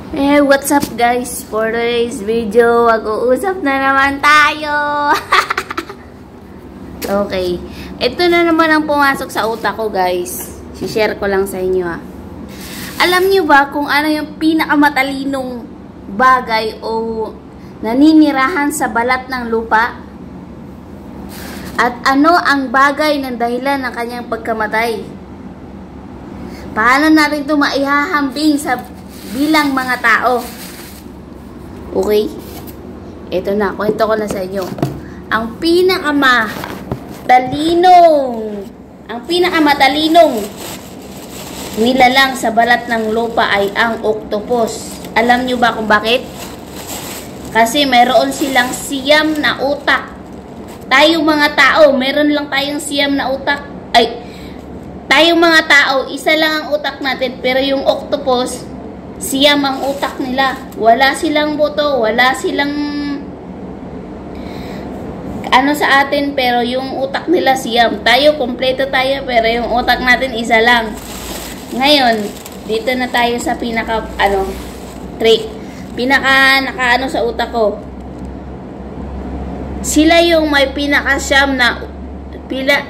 What's up guys? For today's video, mag-uusap na naman tayo. Okay. Ito na naman ang pumasok sa utak ko guys. Si-share ko lang sa inyo ha. Alam nyo ba kung ano yung pinakamatalinong bagay o naninirahan sa balat ng lupa? At ano ang bagay ng dahilan ng kanyang pagkamatay? Paano natin ito maihahambing sa bilang mga tao? Okay? Ito na, kwento ko na sa inyo. Ang pinakamatalinong nilalang sa balat ng lupa ay ang octopus. Alam nyo ba kung bakit? Kasi mayroon silang siyam na utak. Tayong mga tao, meron lang tayong siyam na utak. Tayong mga tao, isa lang ang utak natin, pero yung octopus, siyam ang utak nila. Wala silang buto, wala silang ano sa atin, pero yung utak nila siyam. Tayo, kompleto tayo, pero yung utak natin isa lang. Ngayon, dito na tayo sa nakaano sa utak ko. Sila yung may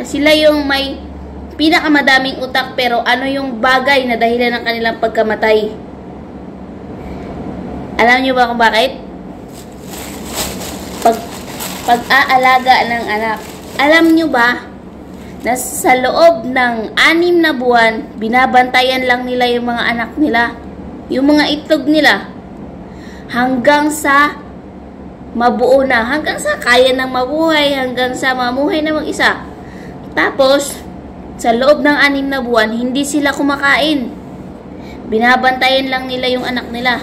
sila yung may pinakamadaming utak, pero ano yung bagay na dahilan ng kanilang pagkamatay? Alam nyo ba kung bakit? Pag-aalaga ng anak. Alam nyo ba na sa loob ng 6 na buwan, binabantayan lang nila yung mga anak nila, yung mga itlog nila, hanggang sa mabuo na, hanggang sa kaya nang mabuhay, hanggang sa mamuhay na mag-isa. Tapos, sa loob ng 6 na buwan, hindi sila kumakain. Binabantayan lang nila yung anak nila.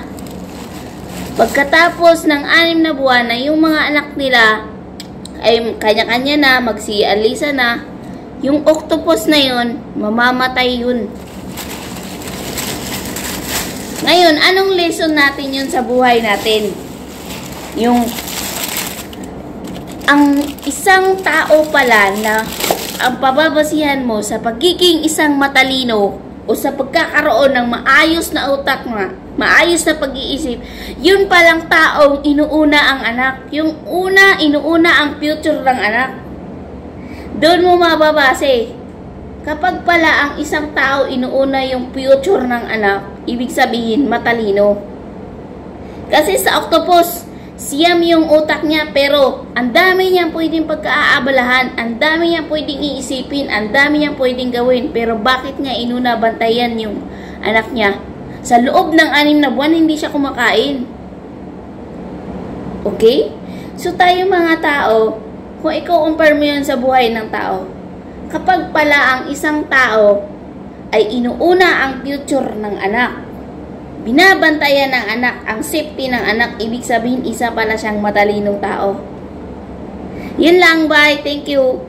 Pagkatapos ng 6 na buwan na yung mga anak nila ay kanya-kanya na, magsialisa na, yung octopus na yun, mamamatay yun. Ngayon, anong lesson natin yun sa buhay natin? Ang isang tao pala na ang pababasihan mo sa pagiging isang matalino o sa pagkakaroon ng maayos na utak na, maayos na pag-iisip, yun palang taong inuuna ang anak. Inuuna ang future ng anak. Doon mo mababase. Kapag pala ang isang tao inuuna yung future ng anak, ibig sabihin matalino. Kasi sa octopus, siyam yung utak niya, pero ang dami niyang pwedeng pagkaaabalahan, ang dami niyang pwedeng iisipin, ang dami niyang pwedeng gawin, pero bakit niya inuna bantayan yung anak niya? Sa loob ng 6 na buwan, hindi siya kumakain. Okay? So tayo mga tao, kung i-compare mo yun sa buhay ng tao, kapag pala ang isang tao ay inuuna ang future ng anak, binabantayan ng anak, ang safety ng anak, ibig sabihin isa pala siyang matalinong tao. Yun lang, bye. Thank you.